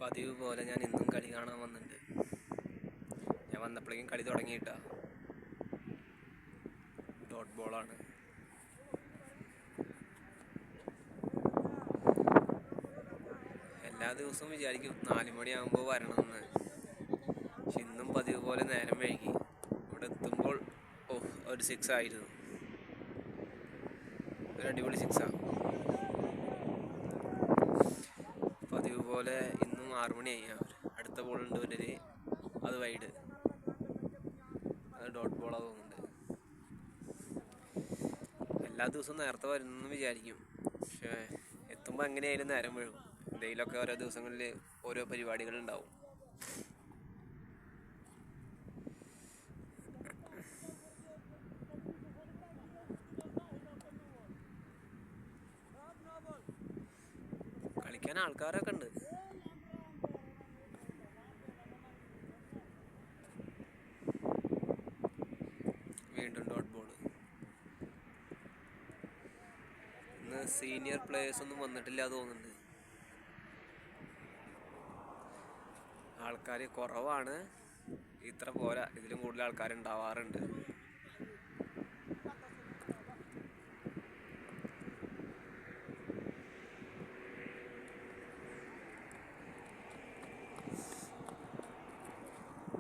പതിവ് പോലെ ഞാൻ ഇന്നും കളി കാണാൻ വന്നിട്ടുണ്ട്. ഞാൻ വന്നപ്പോഴേക്കും കളി തുടങ്ങിയിട്ടാ. ഡോട്ട് ബോളാണ്. എല്ലാ ദിവസവും വിചാരിക്കും 4 മണിയാകുമ്പോൾ വരണമെന്ന്. പക്ഷെ ഇന്നും പതിവ് പോലെ നേരം വൈകി. ഇവിടെ എത്തുമ്പോൾ ഒരു 6 ആയിരുന്നു. ഒരു അടിപൊളി 6 പതിവ് പോലെ ഇന്നും 6 മണിയായി. അടുത്ത ബോളുണ്ട് ഒരു അത് വൈഡ്, അത് ഡോട്ട് ബോളാണ് തോന്നുന്നുണ്ട്. എല്ലാ ദിവസവും നേരത്തെ വരുന്നെന്ന് വിചാരിക്കും, പക്ഷേ എത്തുമ്പോൾ എങ്ങനെയായാലും നേരം വീഴും. എന്തെങ്കിലുമൊക്കെ ഓരോ ദിവസങ്ങളിൽ ഓരോ പരിപാടികളുണ്ടാവും. കളിക്കാൻ ആൾക്കാരൊക്കെ ഉണ്ട്. വീണ്ടും ഡോട്ട് ബോൾ. ഇന്ന് സീനിയർ പ്ലേയേഴ്സ് ഒന്നും വന്നിട്ടില്ല തോന്നുന്നുണ്ട്. ആൾക്കാർ കുറവാണ്. ഇത്ര പോരാ, ഇതിലും കൂടുതൽ ആൾക്കാരുണ്ടാവാറുണ്ട്.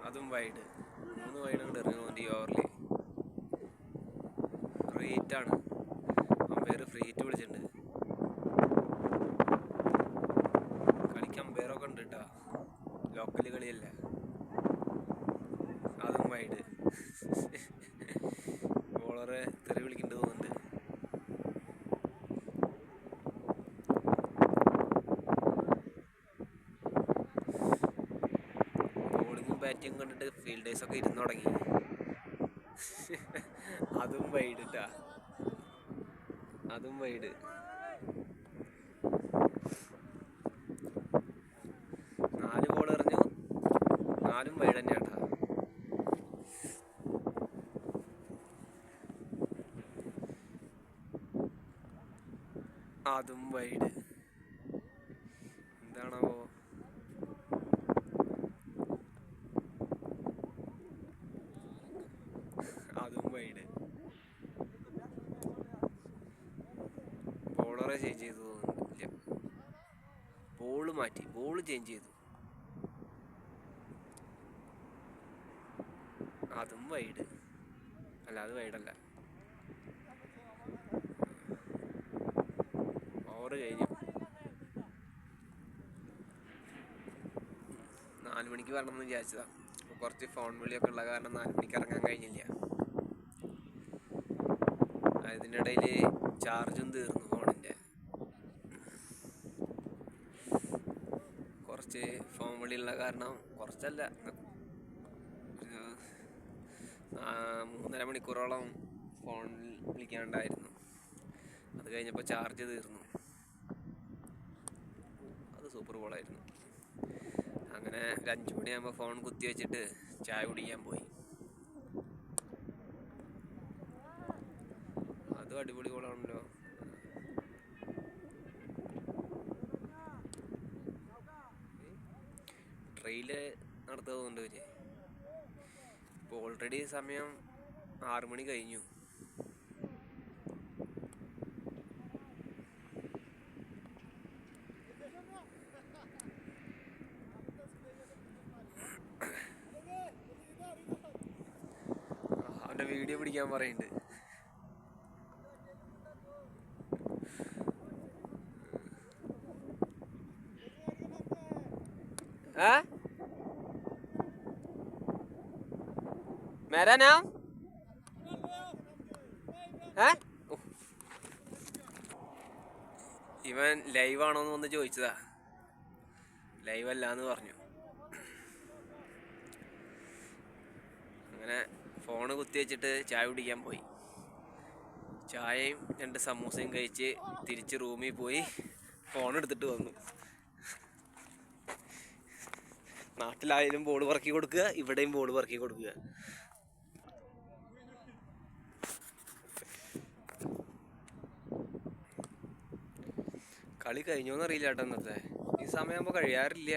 അതും വൈഡ്. 3 വൈഡ് കൊണ്ട് എറിഞ്ഞു. ഈ ഓവറിൽ ഫ്രീ ഹിറ്റാണ്. അമ്പയർ ഫ്രീ ഹിറ്റ് വിളിച്ചിട്ടുണ്ട്. കളിക്ക് അമ്പയറൊക്കെ ഉണ്ട് കേട്ടോ. ലോക്കൽ കളിയല്ല. അതും വൈഡ്. ബോളറെ തെറി വിളിക്കേണ്ടി തോന്നുന്നുണ്ട്. ബോളിങ്ങും ബാറ്റിങ്ങും കണ്ടിട്ട് ഫീൽഡേഴ്സൊക്കെ ഇരുന്ന് തുടങ്ങി. അതും വൈഡ് ട്ടാ. അതും വൈഡ്. 4 ബോൾ എറിഞ്ഞു, 4ഉം വൈഡ് തന്നെയാട്ടാ. അതും വൈഡ്. എന്താണാവോ? അതും വൈഡ്. ബോളറെ ചേഞ്ച് ചെയ്തു തോന്നുന്നില്ല. ബോള് മാറ്റി, ബോള് ചേഞ്ച് ചെയ്തു. അതും വൈഡ്. അല്ല, അത് വൈഡല്ല. ഓവർ കഴിഞ്ഞു. 4 മണിക്ക് വരണമെന്ന് വിചാരിച്ചതാ. കുറച്ച് ഫോൺ വിളിയൊക്കെ ഉള്ള കാരണം 4 മണിക്ക് ഇറങ്ങാൻ കഴിഞ്ഞില്ല. അതിനിടയിൽ ചാർജും തീർന്നു ഫോണിൻ്റെ. കുറച്ച് ഫോൺ വിളിയുള്ള കാരണം, കുറച്ചല്ല, ഒരു 3.5 മണിക്കൂറോളം ഫോണിൽ വിളിക്കാനുണ്ടായിരുന്നു. അത് കഴിഞ്ഞപ്പോൾ ചാർജ് തീർന്നു. അത് സൂപ്പർ ബോളായിരുന്നു. അങ്ങനെ ഒരു 5 മണിയാകുമ്പോൾ ഫോൺ കുത്തി വെച്ചിട്ട് ചായ കുടിക്കാൻ പോയി. അതും അടിപൊളി ബോളാണല്ലോ. ട്രെയില് നടത്തുന്നുണ്ട് ഇവര്. ഇപ്പോൾ ഓൾറെഡി സമയം 6 മണി കഴിഞ്ഞു. അവൻ്റെ വീഡിയോ പിടിക്കാൻ പറയുന്നുണ്ട്. मेरा नाम ഇവൻ ലൈവ് ആണോന്ന് വന്ന് ചോദിച്ചതാ. ലൈവ് അല്ലാന്ന് പറഞ്ഞു. അങ്ങനെ ഫോണ് കുത്തി വെച്ചിട്ട് ചായ കുടിക്കാൻ പോയി. ചായയും 2 സമൂസയും കഴിച്ച് തിരിച്ച് റൂമിൽ പോയി ഫോൺ എടുത്തിട്ട് വന്നു. നാട്ടിലായാലും ബോൾ പറക്കി കൊടുക്കുക, ഇവിടെയും ബോൾ പറക്കി കൊടുക്കുക. കളി കഴിഞ്ഞോന്നറിയില്ല കേട്ടോ. ഇന്നത്തെ ഈ സമയമാകുമ്പോൾ കഴിയാറില്ല.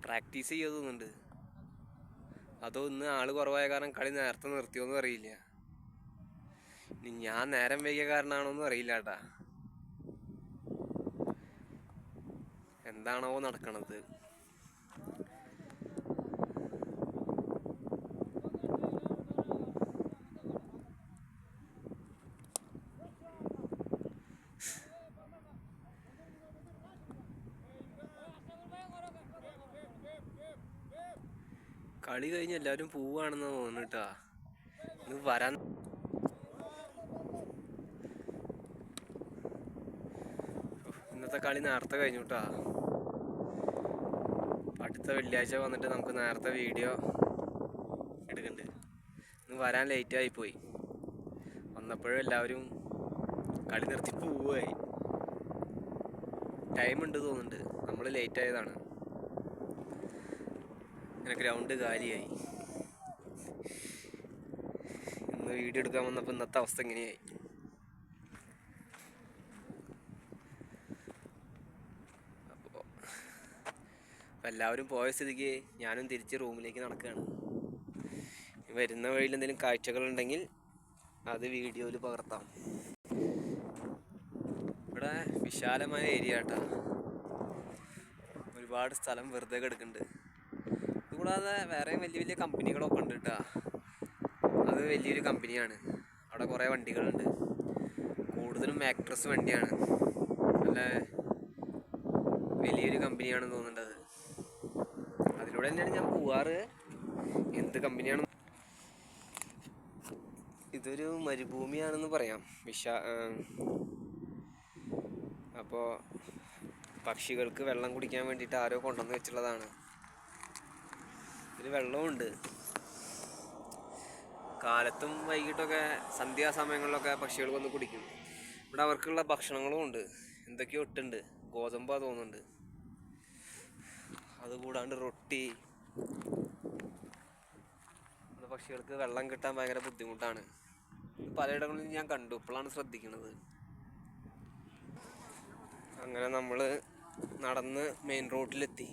പ്രാക്ടീസ് ചെയ്യോന്നുണ്ട്. അതോ ഇന്ന് ആള് കുറവായ കാരണം കളി നേരത്തെ നിർത്തിയോന്നും അറിയില്ല. ഇനി ഞാൻ നേരം വൈകിയ കാരണമാണോന്നും അറിയില്ല കേട്ടാ. എന്താണോ നടക്കണത്. കളി കഴിഞ്ഞ് എല്ലാവരും പോവാണെന്ന് തോന്നുന്നുട്ടാ. ഇന്ന് വരാൻ ഇന്നത്തെ കളി നേരത്തെ കഴിഞ്ഞുട്ടാ. അടുത്ത വെള്ളിയാഴ്ച വന്നിട്ട് നമുക്ക് നേരത്തെ വീഡിയോ എടുക്കുന്നുണ്ട്. ഇന്ന് വരാൻ ലേറ്റായി പോയി. വന്നപ്പോഴും എല്ലാവരും കളി നിർത്തി പോവുകയായി. ടൈം ഉണ്ട് തോന്നുന്നുണ്ട്, നമ്മൾ ലേറ്റ് ആയതാണ്. അങ്ങനെ ഗ്രൗണ്ട് കാലിയായി. ഇന്ന് വീഡിയോ എടുക്കാൻ വന്നപ്പോൾ ഇന്നത്തെ അവസ്ഥ എങ്ങനെയായി. അപ്പോൾ എല്ലാവരും പോയ സ്ഥിതിക്ക് ഞാനും തിരിച്ച് റൂമിലേക്ക് നടക്കുകയാണ്. വരുന്ന വഴിയിൽ എന്തെങ്കിലും കാഴ്ചകളുണ്ടെങ്കിൽ അത് വീഡിയോയിൽ പകർത്താം. ഇവിടെ വിശാലമായ ഏരിയ കേട്ടോ. ഒരുപാട് സ്ഥലം വെറുതെ കിടക്കുന്നുണ്ട്. കൂടാതെ വേറെയും വലിയ വലിയ കമ്പനികളൊക്കെ ഉണ്ട് കേട്ടോ. അത് വലിയൊരു കമ്പനിയാണ്. അവിടെ കുറേ വണ്ടികളുണ്ട്. കൂടുതലും മാക്ട്രസ് വണ്ടിയാണ്. നല്ല വലിയൊരു കമ്പനിയാണെന്ന് തോന്നുന്നുണ്ട്. അതിലൂടെ തന്നെയാണ് ഞാൻ പോവാറ്. എന്ത് കമ്പനിയാണ്? ഇതൊരു മരുഭൂമിയാണെന്ന് പറയാം. അപ്പോൾ പക്ഷികൾക്ക് വെള്ളം കുടിക്കാൻ വേണ്ടിയിട്ട് ആരോ കൊണ്ടുവന്ന് വെച്ചുള്ളതാണ്. ഇതിൽ വെള്ളമുണ്ട്. കാലത്തും വൈകിട്ടൊക്കെ സന്ധ്യാസമയങ്ങളിലൊക്കെ പക്ഷികൾ വന്ന് കുടിക്കും. ഇവിടെ അവർക്കുള്ള ഭക്ഷണങ്ങളും ഉണ്ട്. എന്തൊക്കെയോ ഇട്ടുണ്ട്. ഗോതമ്പാ തോന്നുന്നുണ്ട്. അതുകൂടാണ്ട് റൊട്ടി. പക്ഷികൾക്ക് വെള്ളം കിട്ടാൻ ഭയങ്കര ബുദ്ധിമുട്ടാണ്. പലയിടങ്ങളിലും ഞാൻ കണ്ടു. ഇപ്പോഴാണ് ശ്രദ്ധിക്കുന്നത്. അങ്ങനെ നമ്മൾ നടന്ന് മെയിൻ റോഡിലെത്തി.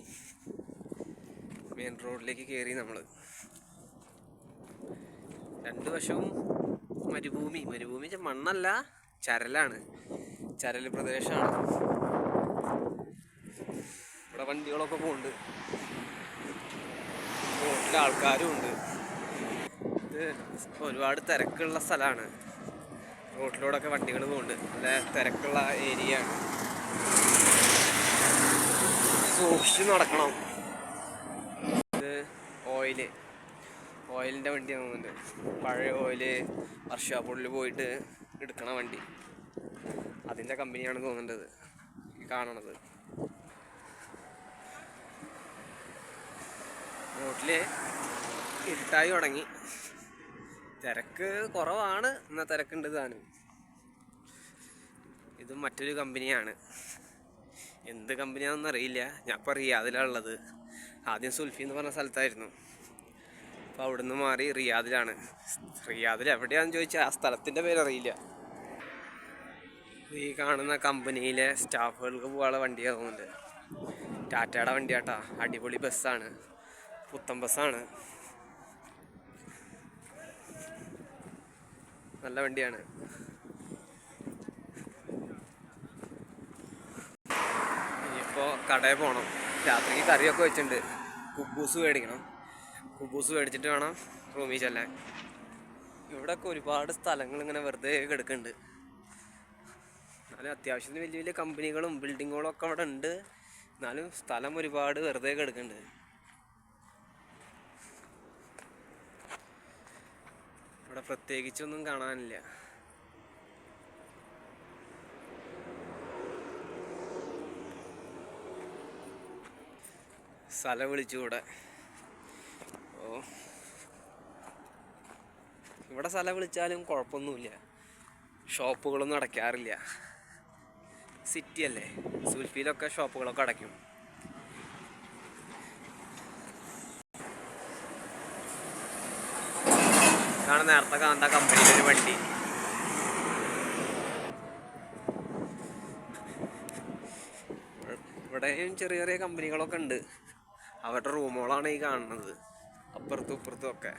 മെയിൻ റോഡിലേക്ക് കയറി. നമ്മൾ രണ്ടു വശവും മരുഭൂമി. മണ്ണല്ല, ചരലാണ്. ചരൽ പ്രദേശമാണ്. ഇവിടെ വണ്ടികളൊക്കെ പോകുന്നുണ്ട്. റോഡിലെ ആൾക്കാരും ഉണ്ട്. ഇത് ഒരുപാട് തിരക്കുള്ള സ്ഥലമാണ്. റോഡിലൂടെയൊക്കെ വണ്ടികൾ പോകുന്നുണ്ട്. നല്ല തിരക്കുള്ള ഏരിയ ആണ്. സൂക്ഷിച്ച് നടക്കണം. ഇത് ഓയിലിൻ്റെ വണ്ടി ആകുന്നുണ്ട്. പഴയ ഓയില് വർക്ക്ഷോപ്പുകളിൽ പോയിട്ട് എടുക്കണ വണ്ടി. അതിൻ്റെ കമ്പനിയാണ് തോന്നുന്നത് ഈ കാണണത്. റോഡിൽ ഇരുട്ടായി തുടങ്ങി. തിരക്ക് കുറവാണ്, എന്നാൽ തിരക്കുണ്ട് താനും. ഇത് മറ്റൊരു കമ്പനിയാണ്. എന്ത് കമ്പനിയാണെന്ന് അറിയില്ല. ഞാൻ ഇപ്പോൾ റിയാദിലാണുള്ളത്. ആദ്യം സുൽഫി എന്ന് പറഞ്ഞ സ്ഥലത്തായിരുന്നു. അപ്പോൾ അവിടുന്ന് മാറി റിയാദിലാണ്. റിയാദിൽ എവിടെയാണെന്ന് ചോദിച്ചാൽ ആ സ്ഥലത്തിൻ്റെ പേരറിയില്ല. ഈ കാണുന്ന കമ്പനിയിലെ സ്റ്റാഫുകൾക്ക് പോകാനുള്ള വണ്ടിയാണ് തോന്നുന്നുണ്ട്. ടാറ്റയുടെ വണ്ടിയാട്ടാ. അടിപൊളി ബസ്സാണ്. പുത്തൻ ബസ്സാണ്. നല്ല വണ്ടിയാണ്. ഇനിയിപ്പോൾ കടയിൽ പോകണം. രാത്രിക്ക് കറിയൊക്കെ വെച്ചിട്ടുണ്ട്. കുബൂസ് മേടിക്കണം. കുബൂസ് മേടിച്ചിട്ട് വേണം റൂമിൽ ചെല്ലാൻ. ഇവിടെയൊക്കെ ഒരുപാട് സ്ഥലങ്ങൾ ഇങ്ങനെ വെറുതെ കിടക്കുന്നുണ്ട്. എന്നാലും അത്യാവശ്യത്തിന് വലിയ വലിയ കമ്പനികളും ബിൽഡിങ്ങുകളും ഒക്കെ അവിടെ ഉണ്ട്. എന്നാലും സ്ഥലം ഒരുപാട് വെറുതെ കിടക്കുന്നുണ്ട്. ഇവിടെ പ്രത്യേകിച്ചൊന്നും കാണാനില്ല. സ്ഥലം വിളിച്ചുകൂടെ? ഇവിടെ സ്ഥലം വിളിച്ചാലും കുഴപ്പമൊന്നുമില്ല. ഷോപ്പുകളൊന്നും അടയ്ക്കാറില്ല. സിറ്റി അല്ലേ. സുൽഫിയിലൊക്കെ ഷോപ്പുകളൊക്കെ അടയ്ക്കും. ഇതാണ് നേരത്തെ കാണുന്ന കമ്പനിയുടെ ഒരു വണ്ടി. ഇവിടെയും ചെറിയ ചെറിയ കമ്പനികളൊക്കെ ഉണ്ട്. അവരുടെ റൂമുകളാണ് ഈ കാണുന്നത്, അപ്പുറത്തും ഇപ്പുറത്തും ഒക്കെ.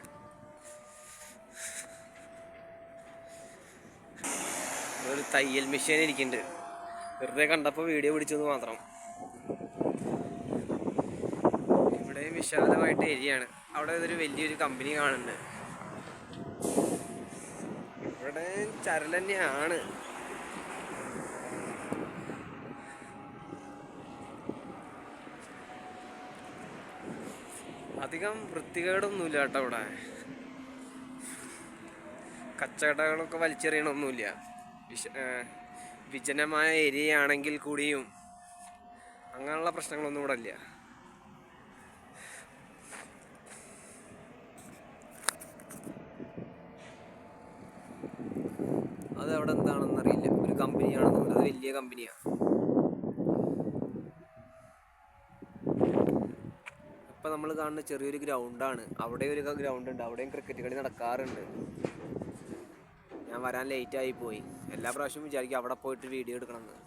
ഒരു തയ്യൽ മെഷീൻ ഇരിക്കുന്നുണ്ട്, വെറുതെ കണ്ടപ്പോൾ വീഡിയോ പിടിച്ചെന്ന് മാത്രം. ഇവിടെ വിശാലമായിട്ട് ഏരിയയാണ്. അവിടെ ഇതൊരു വലിയൊരു കമ്പനി കാണുന്നുണ്ട്. ഇവിടെ ചരൽ തന്നെയാണ്. അധികം വൃത്തികേടൊന്നുമില്ല കേട്ടോ ഇവിടെ. കച്ചവടങ്ങളൊക്കെ വലിച്ചെറിയണമൊന്നുമില്ല. വിജനമായ ഏരിയ ആണെങ്കിൽ കൂടിയും അങ്ങനെയുള്ള പ്രശ്നങ്ങളൊന്നും ഇവിടെ ഇല്ല. അത് അവിടെ എന്താണെന്നറിയില്ല, ഒരു കമ്പനിയാണെന്ന് തോന്നുന്നത്, അത് വലിയ കമ്പനിയാണ്. ഇപ്പം നമ്മൾ കാണുന്ന ചെറിയൊരു ഗ്രൗണ്ടാണ്. അവിടെ ഒരു ഗ്രൗണ്ട് ഉണ്ട്, അവിടെയും ക്രിക്കറ്റ് കളി നടക്കാറുണ്ട്. ഞാൻ വരാൻ ലേറ്റായി പോയി. എല്ലാ പ്രാവശ്യവും വിചാരിക്കും അവിടെ പോയിട്ട് വീഡിയോ എടുക്കണമെന്ന്.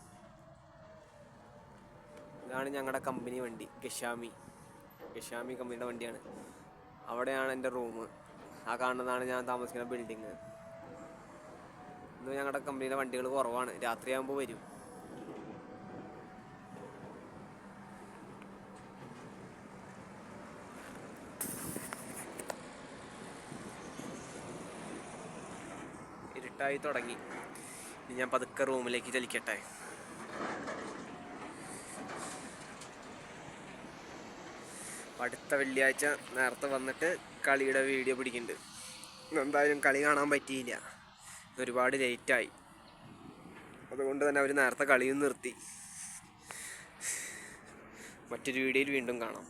ഇതാണ് ഞങ്ങളുടെ കമ്പനി വണ്ടി, ഗഷാമി കമ്പനിയുടെ വണ്ടിയാണ്. അവിടെയാണ് എൻ്റെ റൂം. ആ കാണുന്നതാണ് ഞാൻ താമസിക്കുന്ന ബിൽഡിങ്. ഇന്ന് ഞങ്ങളുടെ കമ്പനിയിലെ വണ്ടികൾ കുറവാണ്, രാത്രിയാകുമ്പോൾ വരും. ഇരുട്ടായി തുടങ്ങി. ഇനി ഞാൻ പതുക്കെ റൂമിലേക്ക് ചലിക്കട്ടെ. അടുത്ത വെള്ളിയാഴ്ച നേരത്തെ വന്നിട്ട് കളിയുടെ വീഡിയോ പിടിക്കുന്നുണ്ട്. എന്തായാലും കളി കാണാൻ പറ്റിയില്ല, ഒരുപാട് ലേറ്റായി. അതുകൊണ്ട് തന്നെ അവർ നേരത്തെ കളിയും നിർത്തി. മറ്റൊരു വീഡിയോയിൽ വീണ്ടും കാണാം.